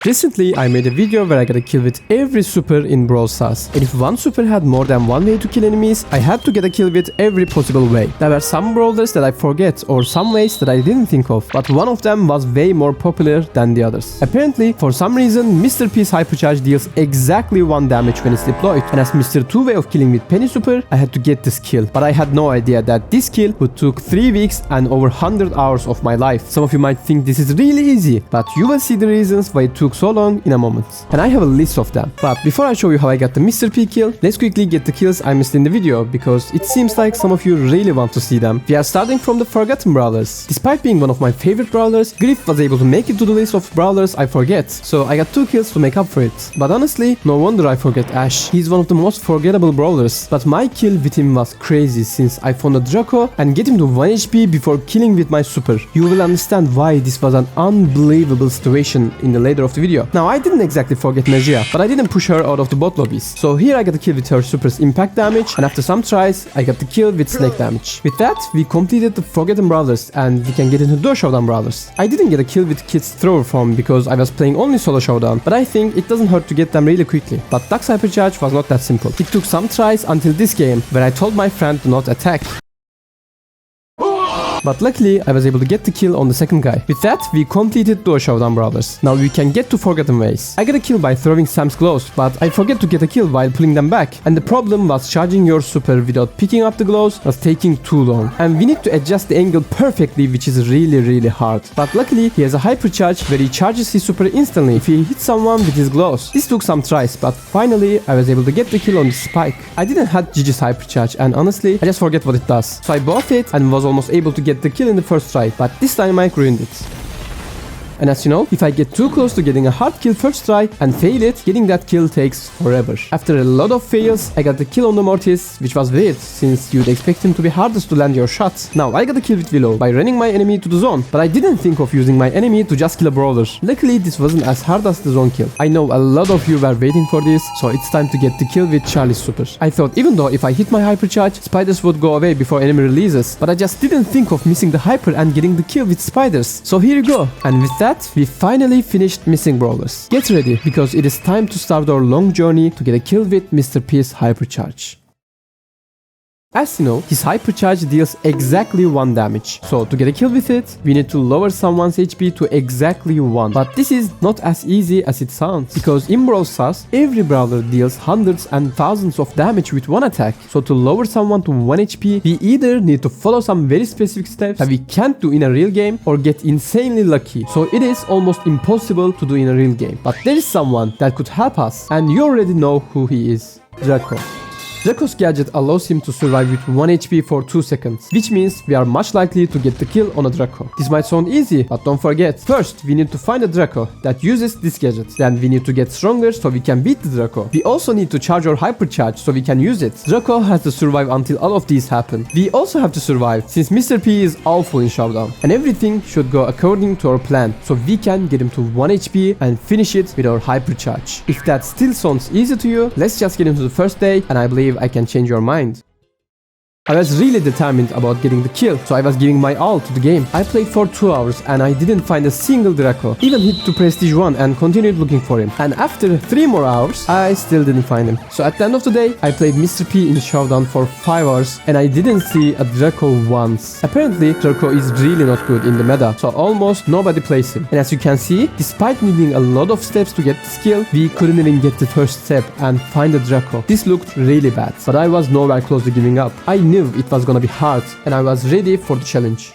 Recently, I made a video where I got a kill with every super in Brawl Stars. And if one super had more than one way to kill enemies, I had to get a kill with every possible way. There were some brawlers that I forget or some ways that I didn't think of, but one of them was way more popular than the others. Apparently, for some reason, Mr. P's hypercharge deals exactly 1 damage when it's deployed. And as Mr. 2 way of killing with Penny super, I had to get this kill. But I had no idea that this kill would took 3 weeks and over 100 hours of my life. Some of you might think this is really easy, but you will see the reasons why it took so long in a moment. And I have a list of them. But before I show you how I got the Mr. P kill, let's quickly get the kills I missed in the video, because it seems like some of you really want to see them. We are starting from the forgotten brawlers. Despite being one of my favorite brawlers, Griff was able to make it to the list of brawlers I forget, so I got 2 kills to make up for it. But honestly, no wonder I forget Ash. He's one of the most forgettable brawlers, but my kill with him was crazy since I found a Draco and get him to 1 HP before killing with my super. You will understand why this was an unbelievable situation in the later of the video. Now I didn't exactly forget Najia, but I didn't push her out of the bot lobbies. So here I got the kill with her super's impact damage, and after some tries, I got the kill with snake damage. With that, we completed the forgotten brawlers and we can get into duo showdown brawlers. I didn't get a kill with Kid's thrower form because I was playing only solo showdown, but I think it doesn't hurt to get them really quickly. But Duck's hypercharge was not that simple. It took some tries until this game where I told my friend to not attack. But luckily, I was able to get the kill on the second guy. With that, we completed duo showdown brawlers. Now we can get to forgotten ways. I got a kill by throwing Sam's gloves, but I forget to get a kill while pulling them back. And the problem was charging your super without picking up the gloves was taking too long. And we need to adjust the angle perfectly, which is really hard. But luckily, he has a hypercharge where he charges his super instantly if he hits someone with his gloves. This took some tries, but finally, I was able to get the kill on the spike. I didn't have Gigi's hypercharge, and honestly, I just forget what it does. So I bought it and was almost able to get the kill in the first try, but this time I ruined it. And as you know, if I get too close to getting a hard kill first try and fail it, getting that kill takes forever. After a lot of fails, I got the kill on the Mortis, which was weird since you'd expect him to be hardest to land your shots. Now I got a kill with Willow by running my enemy to the zone, but I didn't think of using my enemy to just kill a brawler. Luckily, this wasn't as hard as the zone kill. I know a lot of you were waiting for this, so it's time to get the kill with Charlie's super. I thought even though if I hit my hypercharge, spiders would go away before enemy releases, but I just didn't think of missing the hyper and getting the kill with spiders. So here you go. And with that, we finally finished missing brawlers. Get ready, because it is time to start our long journey to get a kill with Mr. P's hypercharge. As you know, his hypercharge deals exactly 1 damage. So to get a kill with it, we need to lower someone's HP to exactly 1. But this is not as easy as it sounds, because in Brawl Stars, every brawler deals hundreds and thousands of damage with 1 attack. So to lower someone to 1 HP, we either need to follow some very specific steps that we can't do in a real game or get insanely lucky. So it is almost impossible to do in a real game. But there is someone that could help us, and you already know who he is: Draco. Draco's gadget allows him to survive with 1 HP for 2 seconds, which means we are much likely to get the kill on a Draco. This might sound easy, but don't forget, first we need to find a Draco that uses this gadget. Then we need to get stronger so we can beat the Draco. We also need to charge our hypercharge so we can use it. Draco has to survive until all of these happen. We also have to survive since Mr. P is awful in showdown. And everything should go according to our plan so we can get him to 1 HP and finish it with our hypercharge. If that still sounds easy to you, let's just get into the first day, and I believe I can change your mind. I was really determined about getting the kill, so I was giving my all to the game. I played for 2 hours and I didn't find a single Draco. Even hit to Prestige 1 and continued looking for him. And after 3 more hours, I still didn't find him. So at the end of the day, I played Mr. P in Showdown for 5 hours and I didn't see a Draco once. Apparently, Draco is really not good in the meta, so almost nobody plays him. And as you can see, despite needing a lot of steps to get this kill, we couldn't even get the first step and find a Draco. This looked really bad, but I was nowhere close to giving up. I knew it was gonna be hard, and I was ready for the challenge.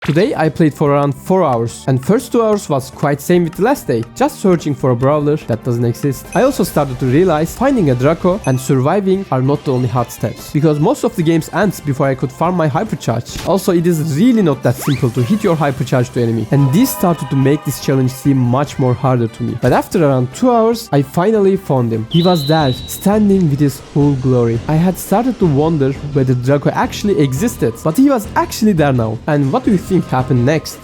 Today I played for around 4 hours, and first 2 hours was quite same with the last day, just searching for a brawler that doesn't exist. I also started to realize finding a Draco and surviving are not the only hard steps, because most of the games ends before I could farm my hypercharge. Also, it is really not that simple to hit your hypercharge to enemy, and this started to make this challenge seem much more harder to me. But after around 2 hours, I finally found him. He was there, standing with his whole glory. I had started to wonder whether Draco actually existed, but he was actually there now. And what do you think happened next?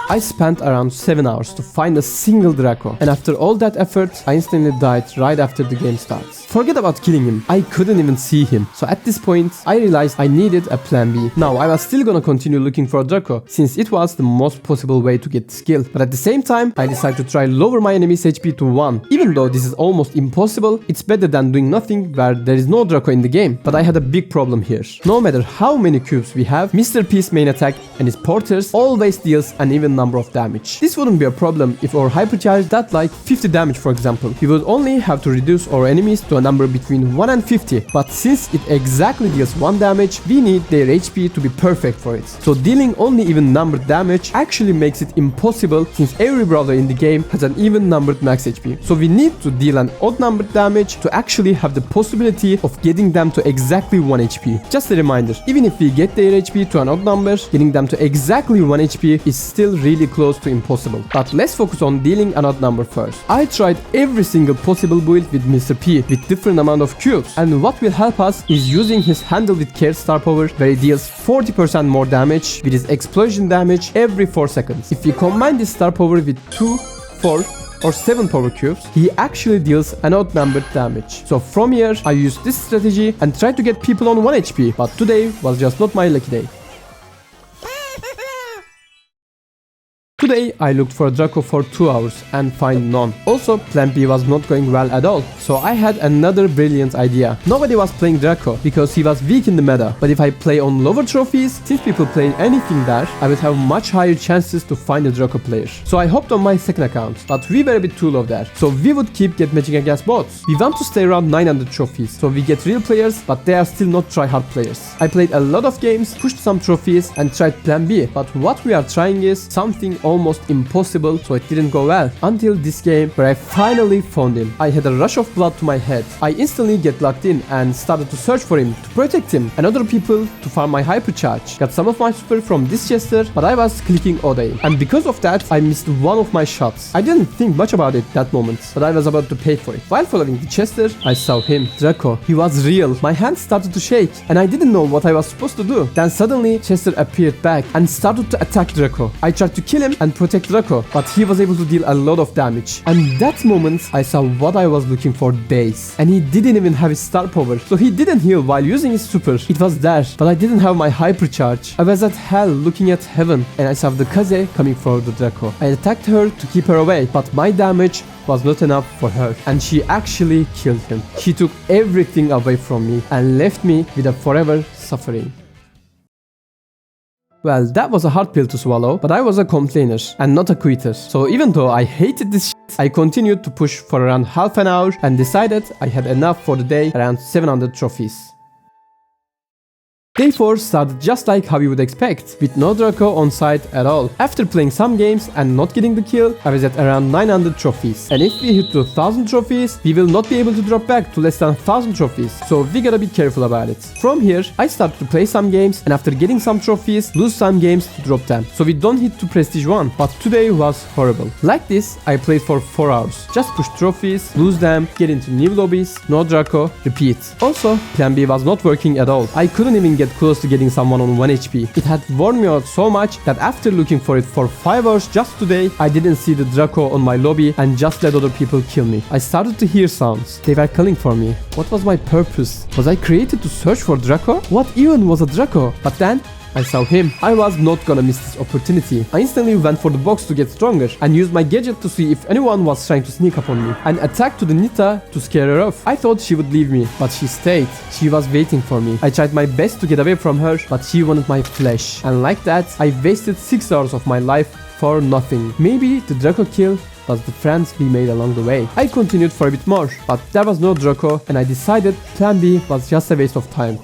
I spent around 7 hours to find a single Draco, and after all that effort, I instantly died right after the game starts. Forget about killing him, I couldn't even see him. So at this point, I realized I needed a plan B. Now, I was still gonna continue looking for a Draco, since it was the most possible way to get the skill. But at the same time, I decided to try lower my enemy's HP to 1. Even though this is almost impossible, it's better than doing nothing where there is no Draco in the game. But I had a big problem here. No matter how many cubes we have, Mr. P's main attack and his porters always deals an even number of damage. This wouldn't be a problem if our hypercharge did like 50 damage, for example. We would only have to reduce our enemies to a number between 1 and 50. But since it exactly deals 1 damage, we need their HP to be perfect for it. So dealing only even numbered damage actually makes it impossible, since every brawler in the game has an even numbered max HP. So we need to deal an odd numbered damage to actually have the possibility of getting them to exactly 1 HP. Just a reminder, even if we get their HP to an odd number, getting them to exactly 1 HP is still really close to impossible. But let's focus on dealing an odd number first. I tried every single possible build with Mr. P with different amount of cubes, and what will help us is using his handle with care star power, where he deals 40% more damage with his explosion damage every 4 seconds. If we combine this star power with 2, 4 or 7 power cubes, he actually deals an odd numbered damage. So from here, I used this strategy and tried to get people on 1 HP, but today was just not my lucky day. Today I looked for a Draco for 2 hours and find none. Also, plan B was not going well at all, so I had another brilliant idea. Nobody was playing Draco because he was weak in the meta, but if I play on lower trophies, since people play anything there, I would have much higher chances to find a Draco player. So I hopped on my second account, but we were a bit too low there, so we would keep get matching against bots. We want to stay around 900 trophies, so we get real players, but they are still not try-hard players. I played a lot of games, pushed some trophies and tried plan B, but what we are trying is something almost impossible, so it didn't go well until this game where I finally found him. I had a rush of blood to my head. I instantly get locked in and started to search for him, to protect him and other people to farm my hypercharge. Got some of my super from this chester, but I was clicking odd aim, and because of that I missed one of my shots. I didn't think much about it that moment, but I was about to pay for it. While following the chester, I saw him, Draco. He was real. My hands started to shake and I didn't know what I was supposed to do. Then suddenly Chester appeared back and started to attack Draco. I tried to kill him and protect Draco, but he was able to deal a lot of damage. And that moment I saw what I was looking for days. And he didn't even have his star power, so he didn't heal while using his super. It was there, but I didn't have my hypercharge. I was at hell looking at heaven, and I saw the Kaze coming for the Draco. I attacked her to keep her away, but my damage was not enough for her, and she actually killed him. She took everything away from me and left me with a forever suffering. Well, that was a hard pill to swallow, but I was a complainer and not a quitter. So even though I hated this shit, I continued to push for around half an hour and decided I had enough for the day, around 700 trophies. Day 4 started just like how you would expect, with no Draco on site at all. After playing some games and not getting the kill, I was at around 900 trophies. And if we hit to 1000 trophies, we will not be able to drop back to less than 1000 trophies. So we gotta be careful about it. From here, I started to play some games, and after getting some trophies, lose some games to drop them. So we don't hit to Prestige 1, but today was horrible. Like this, I played for 4 hours. Just push trophies, lose them, get into new lobbies, no Draco, repeat. Also, plan B was not working at all. I couldn't even get close to getting someone on 1 HP. It had worn me out so much that after looking for it for 5 hours just today, I didn't see the Draco on my lobby and just let other people kill me. I started to hear sounds. They were calling for me. What was my purpose? Was I created to search for Draco? What even was a Draco? But then I saw him. I was not gonna miss this opportunity. I instantly went for the box to get stronger and used my gadget to see if anyone was trying to sneak up on me, and attacked to the Nita to scare her off. I thought she would leave me, but she stayed. She was waiting for me. I tried my best to get away from her, but she wanted my flesh. And like that, I wasted 6 hours of my life for nothing. Maybe the Draco kill was the friends we made along the way. I continued for a bit more, but there was no Draco, and I decided plan B was just a waste of time.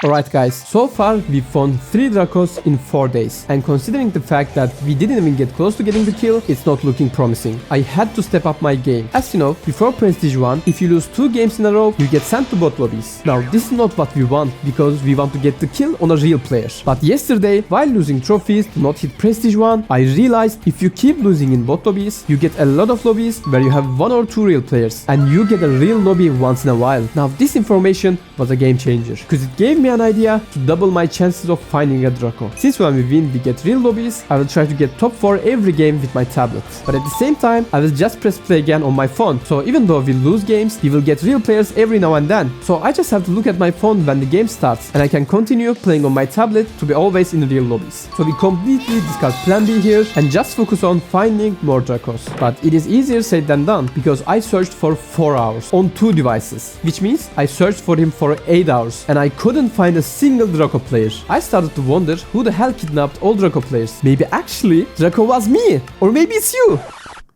Alright guys, so far we found 3 Dracos in 4 days, and considering the fact that we didn't even get close to getting the kill, it's not looking promising. I had to step up my game. As you know, before Prestige 1, if you lose 2 games in a row, you get sent to bot lobbies. Now this is not what we want, because we want to get the kill on a real player. But yesterday, while losing trophies to not hit Prestige 1, I realized if you keep losing in bot lobbies, you get a lot of lobbies where you have 1 or 2 real players, and you get a real lobby once in a while. Now this information was a game changer, because it gave me an idea to double my chances of finding a Draco. Since when we win we get real lobbies, I will try to get top 4 every game with my tablet. But at the same time, I will just press play again on my phone. So even though we lose games, we will get real players every now and then. So I just have to look at my phone when the game starts and I can continue playing on my tablet to be always in real lobbies. So we completely discard plan B here and just focus on finding more Dracos. But it is easier said than done because I searched for 4 hours on 2 devices, which means I searched for him for 8 hours and I couldn't find a single Draco player. I started to wonder who the hell kidnapped all Draco players. Maybe actually Draco was me, or maybe it's you.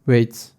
Wait.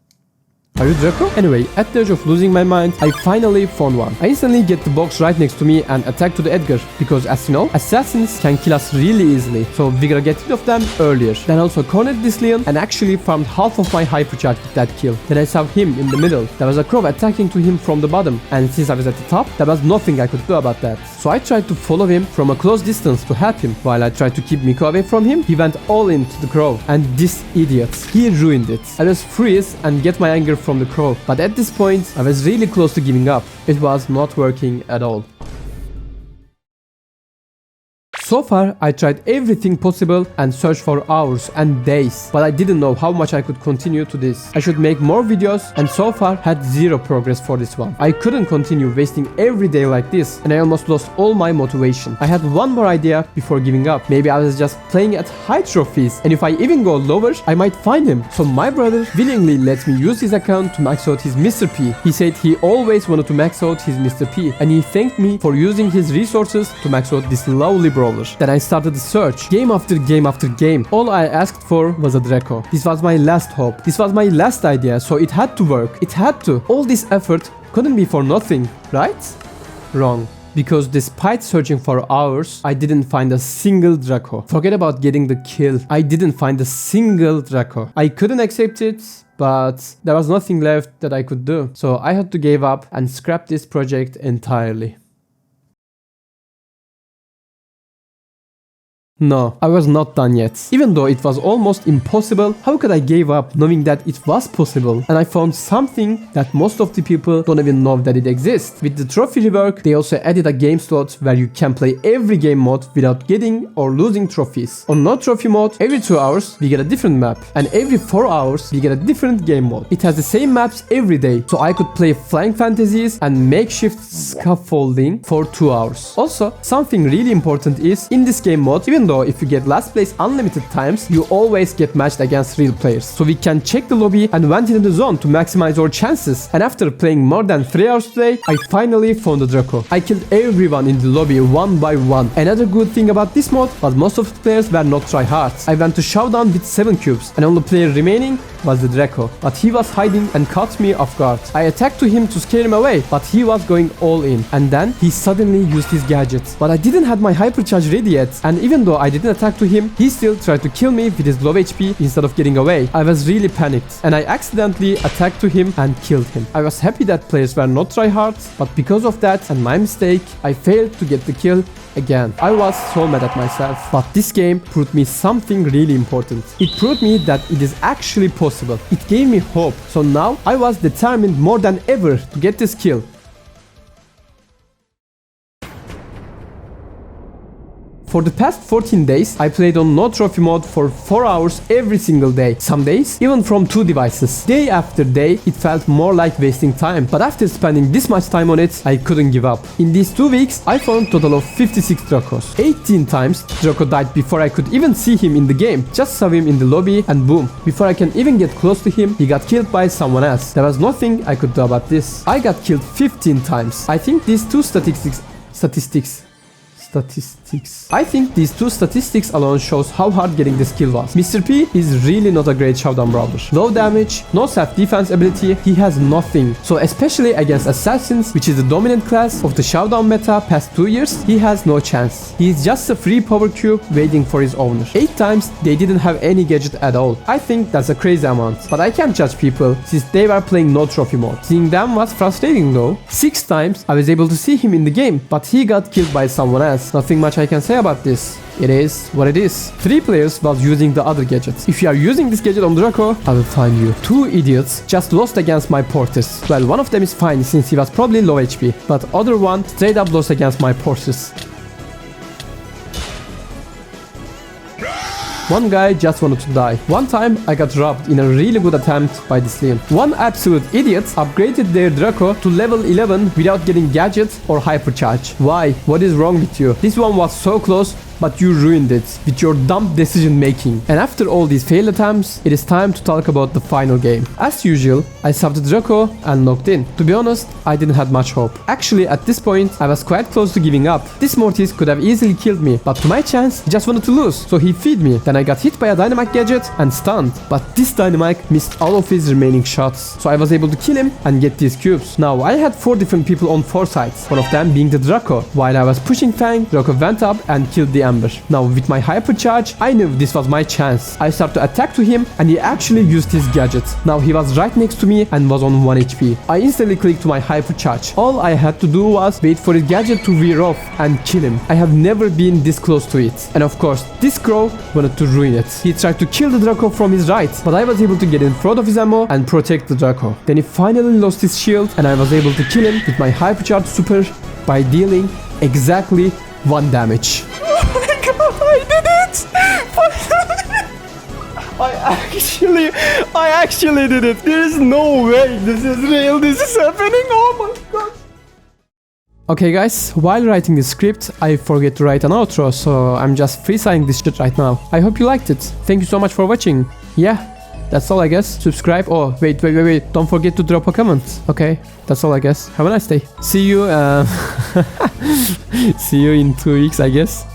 Are you Draco? Anyway, at the edge of losing my mind, I finally found one. I instantly get the box right next to me and attack to the Edgar because as you know, assassins can kill us really easily. So we gotta get rid of them earlier. Then also cornered this Leon and actually farmed half of my hypercharge with that kill. Then I saw him in the middle. There was a crow attacking to him from the bottom. And since I was at the top, there was nothing I could do about that. So I tried to follow him from a close distance to help him. While I tried to keep Miko away from him, he went all into the crow. And this idiot, he ruined it. I just freeze and get my anger from the crow, but at this point I was really close to giving up. It was not working at all. So far, I tried everything possible and searched for hours and days, but I didn't know how much I could continue to this. I should make more videos and so far had zero progress for this one. I couldn't continue wasting every day like this and I almost lost all my motivation. I had one more idea before giving up. Maybe I was just playing at high trophies and if I even go lower, I might find him. So my brother willingly let me use his account to max out his Mr. P. He said he always wanted to max out his Mr. P and he thanked me for using his resources to max out this lovely brawler. Then I started the search, game after game after game. All I asked for was a Draco. This was my last hope. This was my last idea, so it had to work. It had to. All this effort couldn't be for nothing, right? Wrong. Because despite searching for hours, I didn't find a single Draco. Forget about getting the kill. I didn't find a single Draco. I couldn't accept it, but there was nothing left that I could do. So I had to give up and scrap this project entirely. No, I was not done yet. Even though it was almost impossible, how could I give up knowing that it was possible? And I found something that most of the people don't even know that it exists. With the trophy rework, they also added a game slot where you can play every game mode without getting or losing trophies. On no trophy mode, every 2 hours we get a different map, and every 4 hours we get a different game mode. It has the same maps every day, so I could play Flying Fantasies and Makeshift Scaffolding for 2 hours. Also, something really important is, in this game mode, even though if you get last place unlimited times, you always get matched against real players. So we can check the lobby and went into the zone to maximize our chances. And after playing more than 3 hours today, I finally found a Draco. I killed everyone in the lobby one by one. Another good thing about this mode was most of the players were not tryhards. I went to showdown with 7 cubes and only player remaining was the Draco, but he was hiding and caught me off guard. I attacked to him to scare him away, but he was going all in. And then he suddenly used his gadgets. But I didn't have my hypercharge ready yet, and even though I didn't attack to him, he still tried to kill me with his low HP instead of getting away. I was really panicked, and I accidentally attacked to him and killed him. I was happy that players were not tryhards, but because of that and my mistake, I failed to get the kill again. I was so mad at myself, but this game proved me something really important. It proved me that it is actually possible. It gave me hope. So now I was determined more than ever to get this kill. For the past 14 days, I played on no trophy mode for 4 hours every single day. Some days, even from 2 devices. Day after day, it felt more like wasting time. But after spending this much time on it, I couldn't give up. In these 2 weeks, I found a total of 56 Dracos. 18 times, Draco died before I could even see him in the game. Just saw him in the lobby and boom. Before I can even get close to him, he got killed by someone else. There was nothing I could do about this. I got killed 15 times. I think these 2 statistics I think these 2 statistics alone shows how hard getting this kill was. Mr. P is really not a great showdown brawler. Low damage, no self-defense ability, he has nothing. So especially against assassins, which is the dominant class of the showdown meta past 2 years, he has no chance. He is just a free power cube waiting for his owner. 8 times they didn't have any gadget at all. I think that's a crazy amount, but I can't judge people since they were playing no trophy mode. Seeing them was frustrating though. 6 times I was able to see him in the game, but he got killed by someone else. Nothing much I can say about this. It is what it is. 3 players was using the other gadgets. If you are using this gadget on Draco, I will find you. 2 idiots just lost against my porters. Well, one of them is fine since he was probably low HP, but other one straight up lost against my porters. One guy just wanted to die. One time I got robbed in a really good attempt by this Liam. One absolute idiot upgraded their Draco to level 11 without getting gadgets or hypercharge. Why? What is wrong with you? This one was so close, but you ruined it with your dumb decision making. And after all these failed attempts, it is time to talk about the final game. As usual, I subbed the Draco and logged in. To be honest, I didn't have much hope. Actually, at this point, I was quite close to giving up. This Mortis could have easily killed me, but to my chance, he just wanted to lose, so he feed me. Then I got hit by a dynamite gadget and stunned, but this dynamite missed all of his remaining shots, so I was able to kill him and get these cubes. Now, I had 4 different people on 4 sides, one of them being the Draco. While I was pushing Fang, Draco went up and killed the Ember. Now with my hypercharge, I knew this was my chance. I started to attack to him and he actually used his gadget. Now he was right next to me and was on 1 HP. I instantly clicked to my hypercharge. All I had to do was wait for his gadget to wear off and kill him. I have never been this close to it. And of course, this crow wanted to ruin it. He tried to kill the Draco from his right, but I was able to get in front of his ammo and protect the Draco. Then he finally lost his shield and I was able to kill him with my hypercharge super by dealing exactly 1 damage. I did it! I actually did it. There is no way this is real. This is happening. Oh my god. Okay guys, while writing the script, I forget to write an outro, so I'm just freestyling this shit right now. I hope you liked it. Thank you so much for watching. Yeah, that's all I guess. Subscribe. Oh, wait. Don't forget to drop a comment. Okay, that's all I guess. Have a nice day. See you, see you in 2 weeks, I guess.